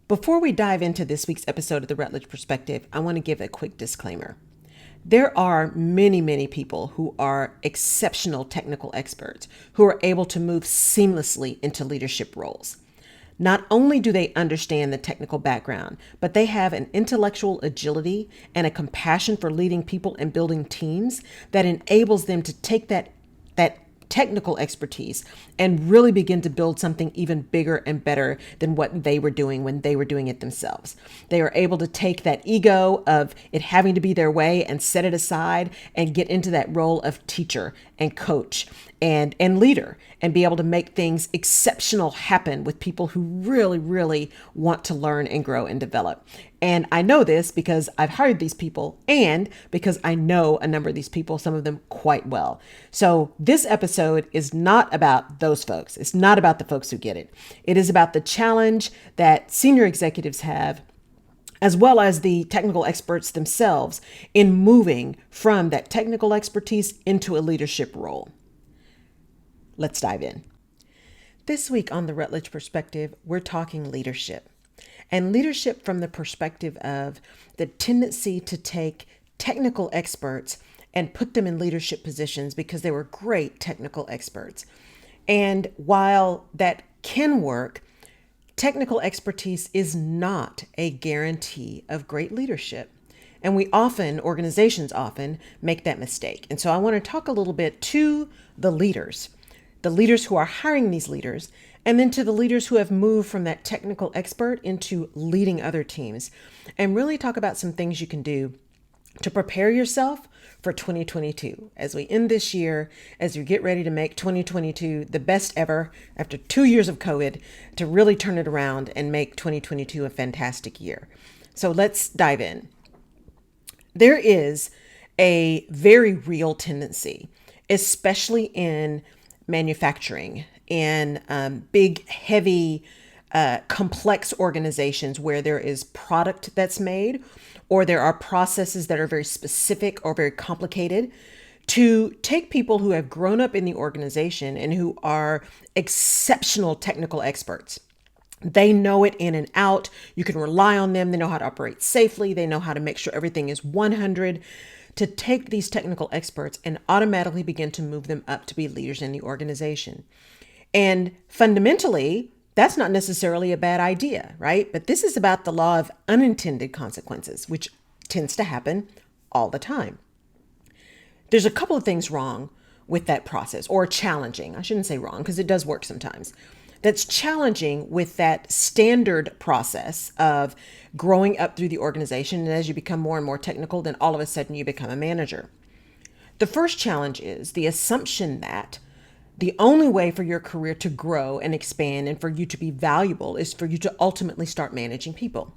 Before we dive into this week's episode of The Rutledge Perspective, I want to give a quick disclaimer. There are many people who are exceptional technical experts who are able to move seamlessly into leadership roles. Not only do they understand the technical background, but they have an intellectual agility and a compassion for leading people and building teams that enables them to take that technical expertise and really begin to build something even bigger and better than what they were doing when they were doing it themselves. They are able to take that ego of it having to be their way and set it aside and get into that role of teacher and coach and leader and be able to make things exceptional happen with people who really want to learn and grow and develop. And I know this because I've hired these people and because I know a number of these people, some of them quite well. So this episode is not about those folks. It's not about the folks who get it. It is about the challenge that senior executives have, as well as the technical experts themselves, in moving from that technical expertise into a leadership role. Let's dive in. This week on The Rutledge Perspective, we're talking leadership. And leadership from the perspective of the tendency to take technical experts and put them in leadership positions because they were great technical experts. And while that can work, technical expertise is not a guarantee of great leadership. And organizations often make that mistake. And so I want to talk a little bit to the leaders who are hiring these leaders, and then to the leaders who have moved from that technical expert into leading other teams, and really talk about some things you can do to prepare yourself for 2022 as we end this year, as you get ready to make 2022 the best ever after 2 years of COVID, to really turn it around and make 2022 a fantastic year. So let's dive in. There is a very real tendency, especially in manufacturing, in big, heavy, complex organizations where there is product that's made, or there are processes that are very specific or very complicated, to take people who have grown up in the organization and who are exceptional technical experts. They know it in and out. You can rely on them. They know how to operate safely. They know how to make sure everything is 100. To take these technical experts and automatically begin to move them up to be leaders in the organization. And fundamentally, that's not necessarily a bad idea, right? But this is about the law of unintended consequences, which tends to happen all the time. There's a couple of things wrong with that process, or challenging. I shouldn't say wrong, because it does work sometimes. That's challenging with that standard process of growing up through the organization. And as you become more and more technical, then all of a sudden you become a manager. The first challenge is the assumption that the only way for your career to grow and expand and for you to be valuable is for you to ultimately start managing people.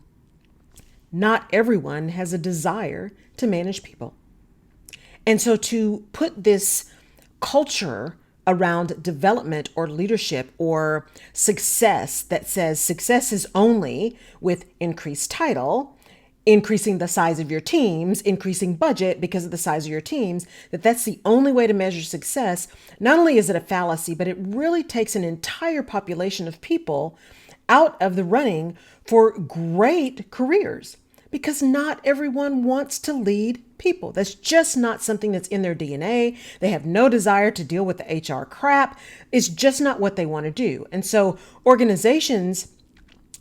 Not everyone has a desire to manage people. And so to put this culture around development or leadership or success that says success is only with increased title, increasing the size of your teams, increasing budget because of the size of your teams, that's the only way to measure success. Not only is it a fallacy, but it really takes an entire population of people out of the running for great careers, because not everyone wants to lead people. That's just not something that's in their DNA. They have no desire to deal with the HR crap. It's just not what they want to do. And so organizations,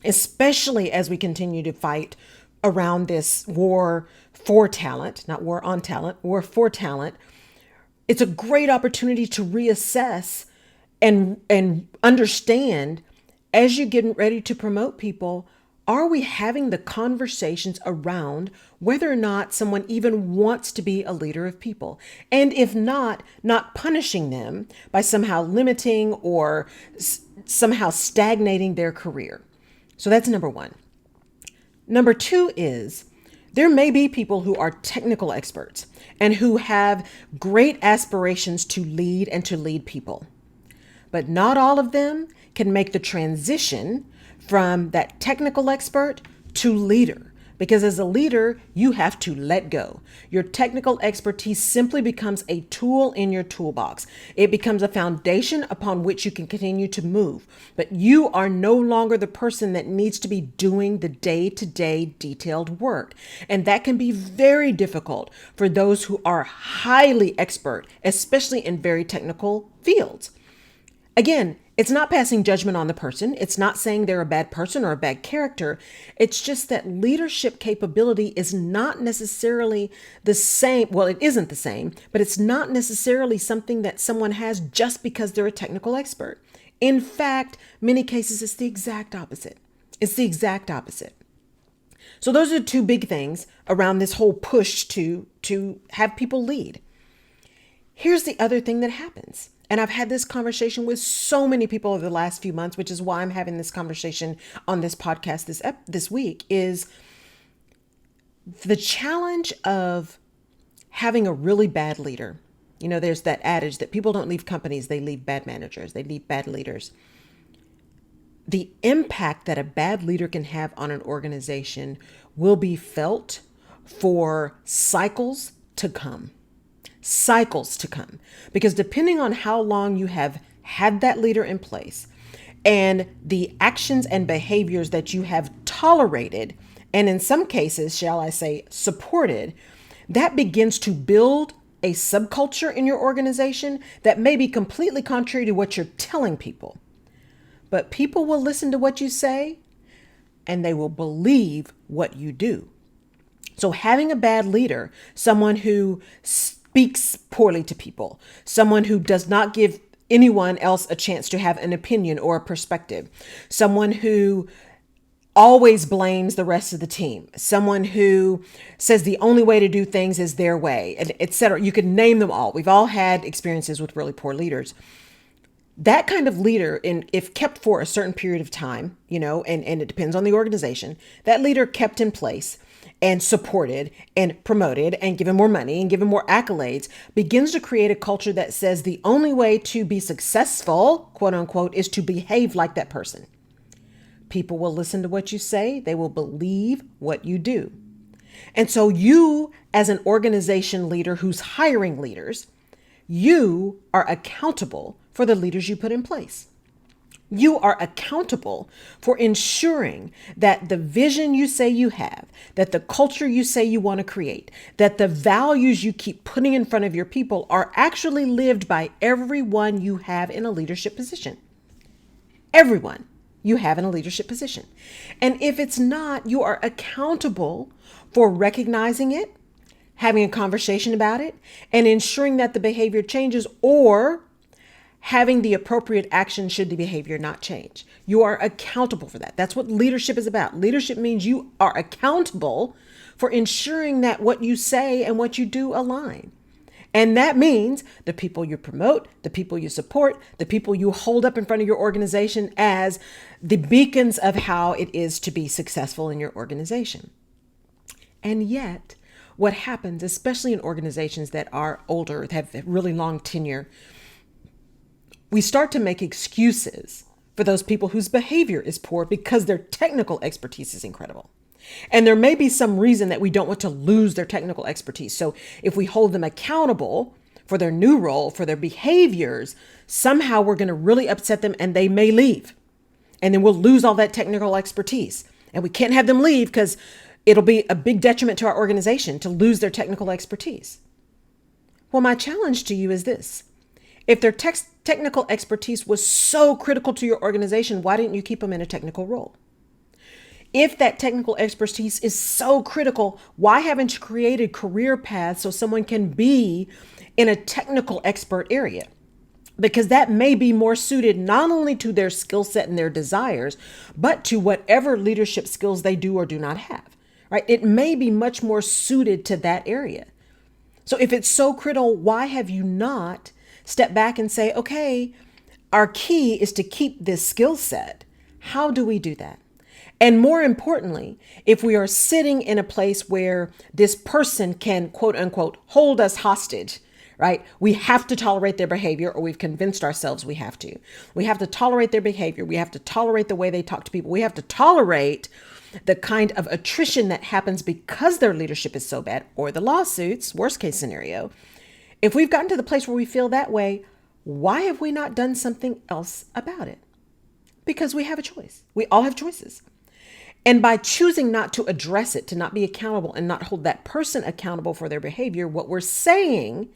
especially as we continue to fight around this war for talent, not war on talent, war for talent, it's a great opportunity to reassess and understand, as you get ready to promote people, are we having the conversations around whether or not someone even wants to be a leader of people? And if not punishing them by somehow limiting or somehow stagnating their career. So that's number one. Number two is there may be people who are technical experts and who have great aspirations to lead and to lead people, but not all of them can make the transition from that technical expert to leader, Because as a leader, you have to let go. Your technical expertise simply becomes a tool in your toolbox. It becomes a foundation upon which you can continue to move. But you are no longer the person that needs to be doing the day-to-day detailed work. And that can be very difficult for those who are highly expert, especially in very technical fields. Again, it's not passing judgment on the person. It's not saying they're a bad person or a bad character. It's just that leadership capability is not necessarily the same. Well, it isn't the same, but it's not necessarily something that someone has just because they're a technical expert. In fact, many cases, it's the exact opposite. It's the exact opposite. So those are the two big things around this whole push to have people lead. Here's the other thing that happens. And I've had this conversation with so many people over the last few months, which is why I'm having this conversation on this podcast this week, is the challenge of having a really bad leader. You know, there's that adage that people don't leave companies, they leave bad managers, they leave bad leaders. The impact that a bad leader can have on an organization will be felt for cycles to come. Because depending on how long you have had that leader in place and the actions and behaviors that you have tolerated, and in some cases, shall I say, supported, that begins to build a subculture in your organization that may be completely contrary to what you're telling people. But people will listen to what you say and they will believe what you do. So having a bad leader, someone who speaks poorly to people, someone who does not give anyone else a chance to have an opinion or a perspective, someone who always blames the rest of the team, someone who says the only way to do things is their way, and etc. You can name them all. We've all had experiences with really poor leaders. That kind of leader, if kept for a certain period of time, and it depends on the organization, that leader kept in place and supported and promoted and given more money and given more accolades, begins to create a culture that says the only way to be successful, quote unquote, is to behave like that person. People will listen to what you say. They will believe what you do. And so you, as an organization leader who's hiring leaders, you are accountable for the leaders you put in place. You are accountable for ensuring that the vision you say you have, that the culture you say you want to create, that the values you keep putting in front of your people are actually lived by everyone you have in a leadership position. Everyone you have in a leadership position. And if it's not, you are accountable for recognizing it, having a conversation about it, and ensuring that the behavior changes, or having the appropriate action should the behavior not change. You are accountable for that. That's what leadership is about. Leadership means you are accountable for ensuring that what you say and what you do align. And that means the people you promote, the people you support, the people you hold up in front of your organization as the beacons of how it is to be successful in your organization. And yet, what happens, especially in organizations that are older, that have really long tenure, we start to make excuses for those people whose behavior is poor because their technical expertise is incredible. And there may be some reason that we don't want to lose their technical expertise. So if we hold them accountable for their new role, for their behaviors, somehow we're going to really upset them and they may leave. And then we'll lose all that technical expertise. And we can't have them leave because it'll be a big detriment to our organization to lose their technical expertise. Well, my challenge to you is this. If their technical expertise was so critical to your organization, why didn't you keep them in a technical role? If that technical expertise is so critical, why haven't you created career paths so someone can be in a technical expert area? Because that may be more suited not only to their skill set and their desires, but to whatever leadership skills they do or do not have, right? It may be much more suited to that area. So if it's so critical, why have you not step back and say, okay, our key is to keep this skill set. How do we do that? And more importantly, if we are sitting in a place where this person can, quote unquote, hold us hostage, right? We have to tolerate their behavior, or we've convinced ourselves we have to. We have to tolerate their behavior. We have to tolerate the way they talk to people. We have to tolerate the kind of attrition that happens because their leadership is so bad, or the lawsuits, worst case scenario, if we've gotten to the place where we feel that way, why have we not done something else about it? Because we have a choice. We all have choices. And by choosing not to address it, to not be accountable and not hold that person accountable for their behavior, what we're saying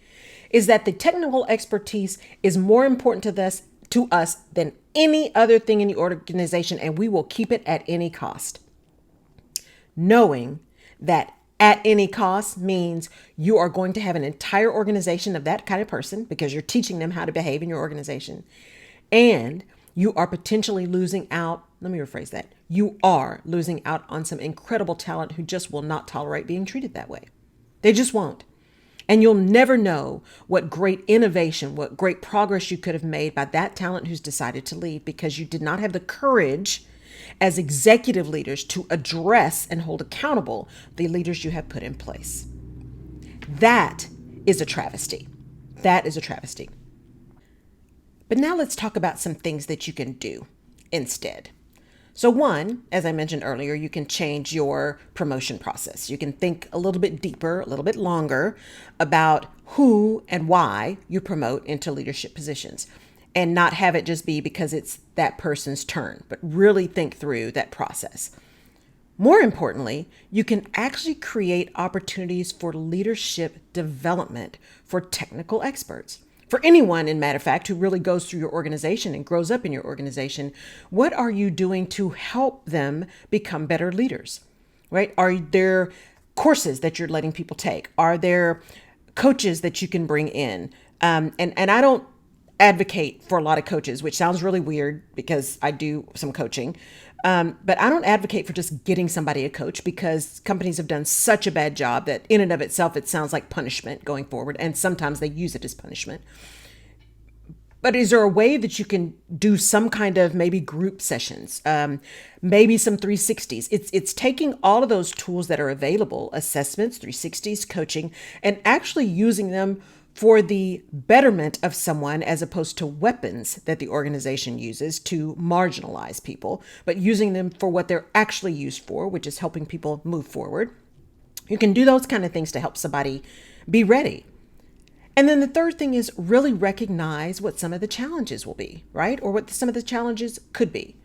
is that the technical expertise is more important to us than any other thing in the organization, and we will keep it at any cost. Knowing that at any cost means you are going to have an entire organization of that kind of person because you're teaching them how to behave in your organization. And you are potentially losing out. Let me rephrase that. You are losing out on some incredible talent who just will not tolerate being treated that way. They just won't. And you'll never know what great innovation, what great progress you could have made by that talent who's decided to leave because you did not have the courage as executive leaders to address and hold accountable the leaders you have put in place. That is a travesty. That is a travesty. But now let's talk about some things that you can do instead. So one, as I mentioned earlier, you can change your promotion process. You can think a little bit deeper, a little bit longer about who and why you promote into leadership positions and not have it just be because it's that person's turn, but really think through that process. More importantly, you can actually create opportunities for leadership development for technical experts. For anyone, in matter of fact, who really goes through your organization and grows up in your organization, what are you doing to help them become better leaders, right? Are there courses that you're letting people take? Are there coaches that you can bring in? And I don't advocate for a lot of coaches, which sounds really weird because I do some coaching. But I don't advocate for just getting somebody a coach because companies have done such a bad job that in and of itself, it sounds like punishment going forward. And sometimes they use it as punishment. But is there a way that you can do some kind of maybe group sessions, maybe some 360s? It's taking all of those tools that are available, assessments, 360s, coaching, and actually using them for the betterment of someone as opposed to weapons that the organization uses to marginalize people, but using them for what they're actually used for, which is helping people move forward. You can do those kind of things to help somebody be ready. And then the third thing is really recognize what some of the challenges will be, right? Or what some of the challenges could be.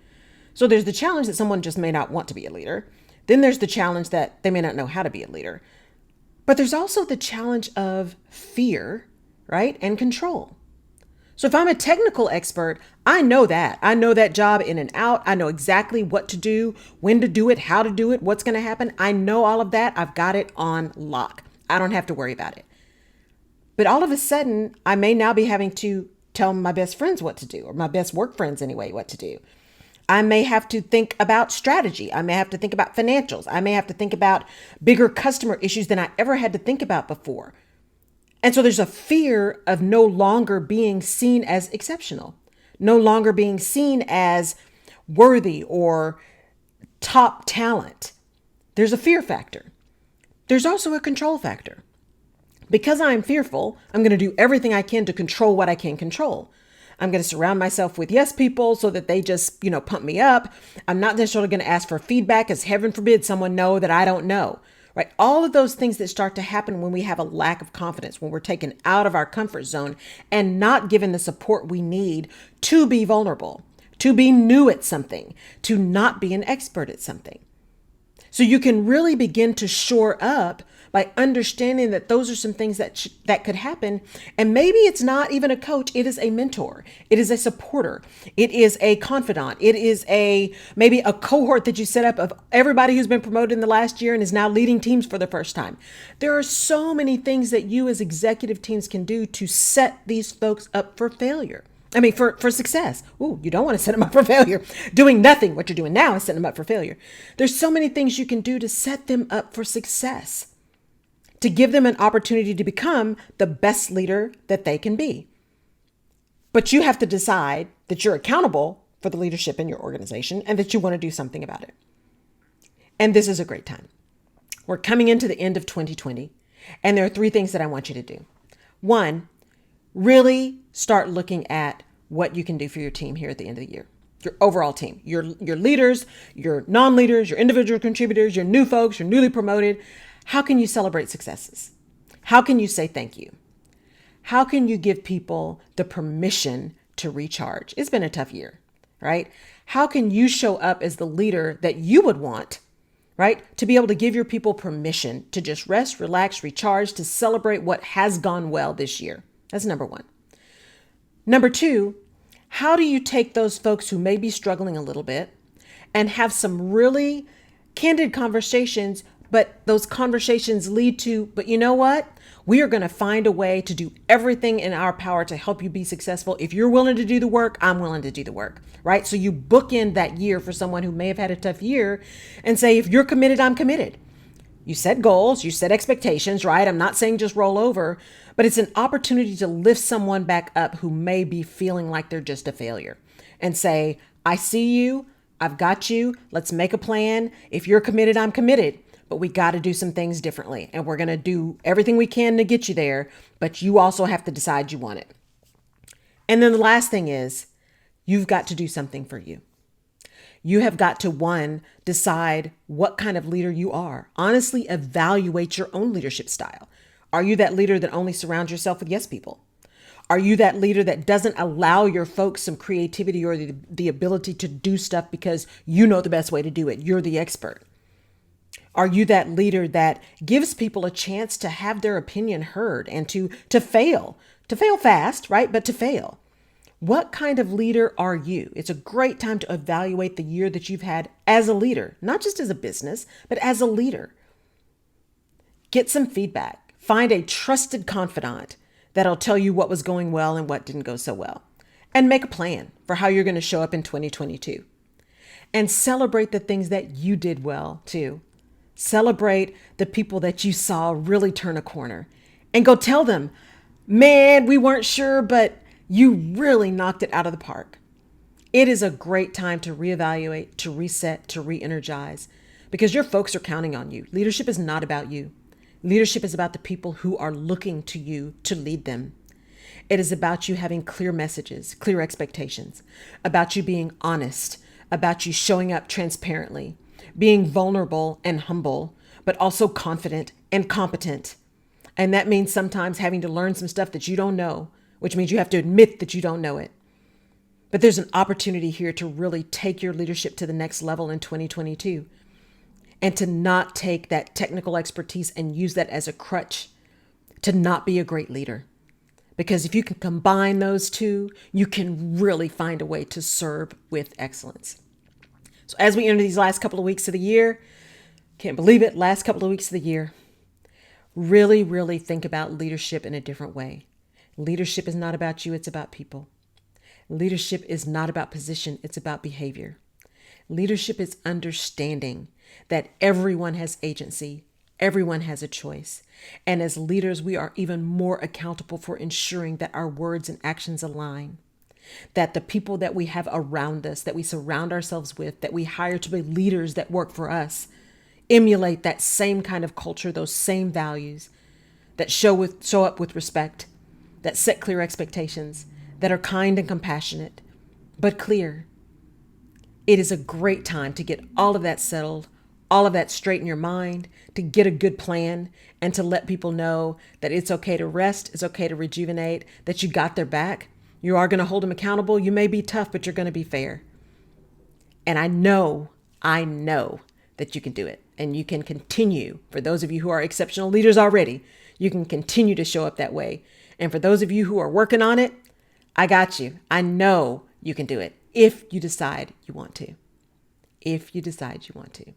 So there's the challenge that someone just may not want to be a leader. Then there's the challenge that they may not know how to be a leader. But there's also the challenge of fear, right? And control. So if I'm a technical expert, I know that. I know that job in and out. I know exactly what to do, when to do it, how to do it, what's going to happen. I know all of that. I've got it on lock. I don't have to worry about it. But all of a sudden, I may now be having to tell my best friends what to do, or my best work friends anyway, what to do. I may have to think about strategy. I may have to think about financials. I may have to think about bigger customer issues than I ever had to think about before. And so there's a fear of no longer being seen as exceptional, no longer being seen as worthy or top talent. There's a fear factor. There's also a control factor. Because I'm fearful, I'm going to do everything I can to control what I can control. I'm going to surround myself with yes people so that they just, pump me up. I'm not necessarily going to ask for feedback, as heaven forbid someone know that I don't know, right? All of those things that start to happen when we have a lack of confidence, when we're taken out of our comfort zone and not given the support we need to be vulnerable, to be new at something, to not be an expert at something. So you can really begin to shore up by understanding that those are some things that could happen. And maybe it's not even a coach. It is a mentor. It is a supporter. It is a confidant. It is maybe a cohort that you set up of everybody who's been promoted in the last year and is now leading teams for the first time. There are so many things that you as executive teams can do to set these folks up for failure. For success. Ooh, you don't want to set them up for failure. Doing nothing, what you're doing now is setting them up for failure. There's so many things you can do to set them up for success, to give them an opportunity to become the best leader that they can be. But you have to decide that you're accountable for the leadership in your organization and that you want to do something about it. And this is a great time. We're coming into the end of 2020, and there are 3 things that I want you to do. 1, really start looking at what you can do for your team here at the end of the year. Your overall team, your leaders, your non-leaders, your individual contributors, your new folks, your newly promoted. How can you celebrate successes? How can you say thank you? How can you give people the permission to recharge? It's been a tough year, right? How can you show up as the leader that you would want, right? To be able to give your people permission to just rest, relax, recharge, to celebrate what has gone well this year. That's number one. Number two, how do you take those folks who may be struggling a little bit and have some really candid conversations, but those conversations lead to, but you know what? We are going to find a way to do everything in our power to help you be successful. If you're willing to do the work, I'm willing to do the work, right? So you bookend that year for someone who may have had a tough year and say, if you're committed, I'm committed. You set goals, you set expectations, right? I'm not saying just roll over, but it's an opportunity to lift someone back up who may be feeling like they're just a failure and say, I see you, I've got you, let's make a plan. If you're committed, I'm committed, but we got to do some things differently. And we're going to do everything we can to get you there, but you also have to decide you want it. And then the last thing is, you've got to do something for you. You have got to, one, decide what kind of leader you are. Honestly, evaluate your own leadership style. Are you that leader that only surrounds yourself with yes people? Are you that leader that doesn't allow your folks some creativity or the ability to do stuff because you know the best way to do it? You're the expert. Are you that leader that gives people a chance to have their opinion heard and to fail fast, right? But to fail. What kind of leader are you? It's a great time to evaluate the year that you've had as a leader, not just as a business, but as a leader. Get some feedback. Find a trusted confidant that'll tell you what was going well and what didn't go so well. And make a plan for how you're going to show up in 2022. And celebrate the things that you did well too. Celebrate the people that you saw really turn a corner. And go tell them, man, we weren't sure, but you really knocked it out of the park. It is a great time to reevaluate, to reset, to re-energize, because your folks are counting on you. Leadership is not about you. Leadership is about the people who are looking to you to lead them. It is about you having clear messages, clear expectations, about you being honest, about you showing up transparently, being vulnerable and humble, but also confident and competent. And that means sometimes having to learn some stuff that you don't know, which means you have to admit that you don't know it. But there's an opportunity here to really take your leadership to the next level in 2022 and to not take that technical expertise and use that as a crutch to not be a great leader. Because if you can combine those two, you can really find a way to serve with excellence. So as we enter these last couple of weeks of the year, can't believe it, last couple of weeks of the year, really, really think about leadership in a different way. Leadership is not about you, it's about people. Leadership is not about position, it's about behavior. Leadership is understanding that everyone has agency, everyone has a choice. And as leaders, we are even more accountable for ensuring that our words and actions align. That the people that we have around us, that we surround ourselves with, that we hire to be leaders that work for us, emulate that same kind of culture, those same values, that show up with respect, that set clear expectations, that are kind and compassionate, but clear. It is a great time to get all of that settled, all of that straight in your mind, to get a good plan, and to let people know that it's okay to rest, it's okay to rejuvenate, that you got their back. You are going to hold them accountable. You may be tough, but you're going to be fair. And I know that you can do it. And you can continue, for those of you who are exceptional leaders already, you can continue to show up that way. And for those of you who are working on it, I got you. I know you can do it if you decide you want to. If you decide you want to.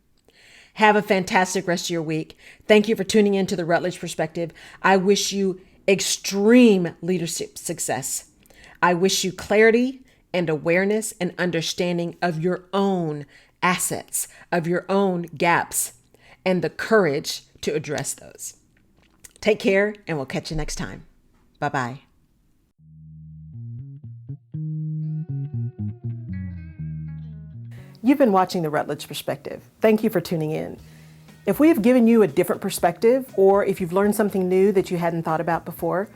Have a fantastic rest of your week. Thank you for tuning in to the Rutledge Perspective. I wish you extreme leadership success. I wish you clarity and awareness and understanding of your own assets, of your own gaps, and the courage to address those. Take care, and we'll catch you next time. Bye-bye. You've been watching the Rutledge Perspective. Thank you for tuning in. If we have given you a different perspective, or if you've learned something new that you hadn't thought about before,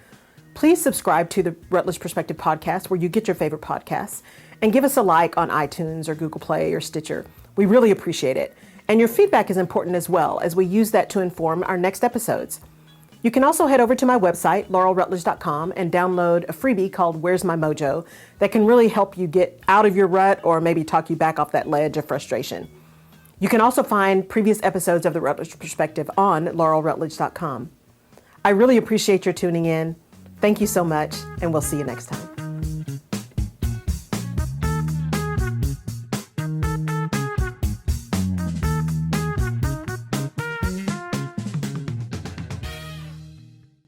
Please subscribe to the Rutledge Perspective podcast where you get your favorite podcasts, and give us a like on iTunes or Google Play or Stitcher. We really appreciate it. And your feedback is important as well, as we use that to inform our next episodes. You can also head over to my website, laurelrutledge.com, and download a freebie called Where's My Mojo that can really help you get out of your rut or maybe talk you back off that ledge of frustration. You can also find previous episodes of the Rutledge Perspective on laurelrutledge.com. I really appreciate your tuning in. Thank you so much, and we'll see you next time.